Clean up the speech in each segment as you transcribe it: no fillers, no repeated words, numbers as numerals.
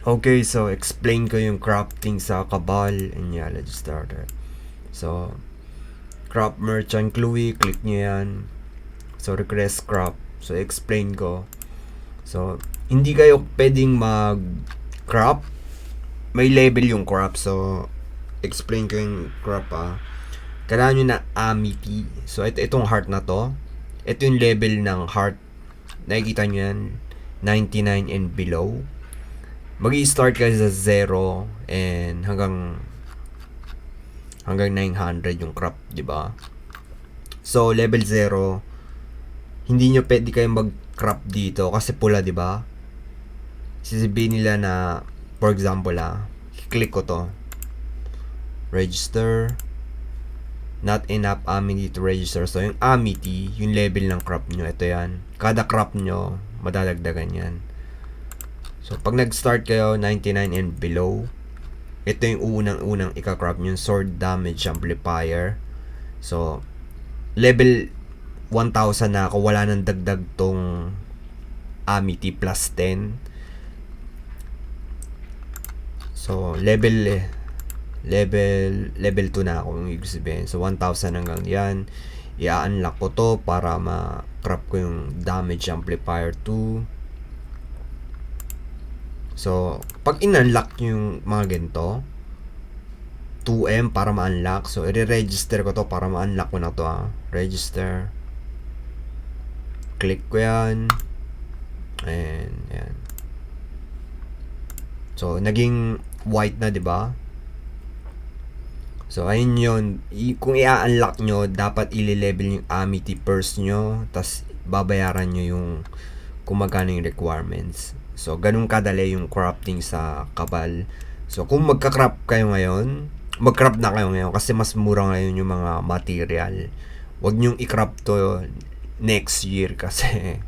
Okay, so explain ko yung crafting sa Cabal, and yeah, let's start it. So, crop merchant Chloe, click nyo yan. So, request crop. So, explain ko. So, hindi kayo pwedeng mag-crop. May label yung crop. So, explain ko yung crop Kailangan nyo na amity. So, itong heart na to. Ito yung level ng heart. Nakikita nyo yan. 99 and below. Mag-i-start kayo sa 0 and hanggang 900 yung crop, di ba? So, level 0, hindi nyo pwede kayo mag-crop dito kasi pula, di ba? Sasabihin nila na, for example click ko to. Register. Not enough amity to register. So, yung amity, yung level ng crop nyo, ito yan. Kada crop nyo, madadagdagan yan. So, pag nag-start kayo, 99 and below, ito yung unang ika-crop nyo, sword damage amplifier. So, level 1,000 na ako, wala nang dagdag tong amity plus 10. So, level 2 na ako, yung ibig sabihin. So, 1,000 hanggang yan. I-unlock ko to para ma-crop ko yung damage amplifier 2. So, pag in-unlock yung mga ganito, 2M para ma-unlock. So, i-register ko to para ma-unlock ko na to Register. Click ko yan. And, yan. So, naging white na, di ba? So, ayun yun. Kung i-unlock nyo, dapat i-level yung amity first nyo. Tapos, babayaran nyo yung kung magkano yung requirements. So, ganun kadali yung crafting sa Cabal. So, kung magka-craft kayo ngayon, mag-craft na kayo ngayon kasi mas mura ngayon yung mga material. Huwag nyong i-craft to next year kasi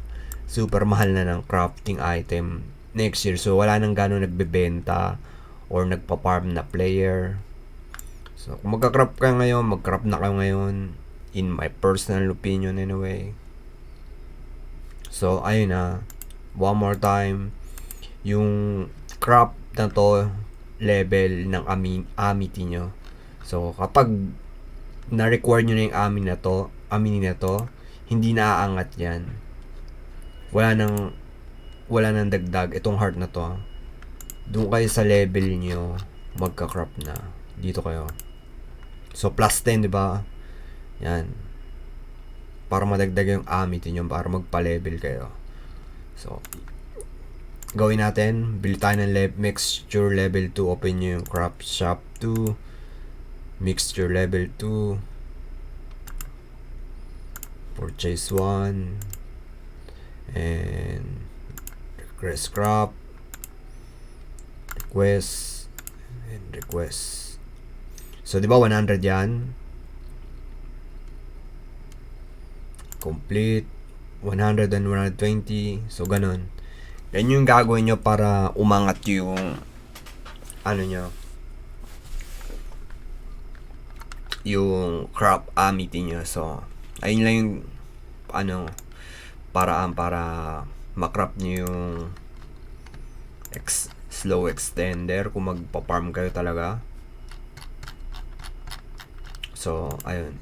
super mahal na ng crafting item next year. So, wala nang gano'ng nagbebenta or nagpa-farm na player. So, kung magka-craft kayo ngayon, mag-craft na kayo ngayon in my personal opinion anyway. So, ayun one more time. Yung crop na to level ng amity nyo. So, kapag na-require nyo na yung amity na to, hindi na aangat yan. Wala nang dagdag. Itong heart na to. Doon kayo sa level nyo, magka-crop na. Dito kayo. So, plus 10, di ba? Yan. Para madagdag yung amity nyo, para magpa-level kayo. So, gawin natin, bili tayo ng mixture level 2, open nyo yung crop shop 2, mixture level 2, purchase 1, and request crop, request, and request. So, di ba 100 yan? Complete, 100 and 120, so ganun. Yan yung gagawin nyo para umangat yung yung crop amity nyo. So, ayun lang yung paraan para makrop nyo yung slow extender kung magpa-farm kayo talaga. So, ayun.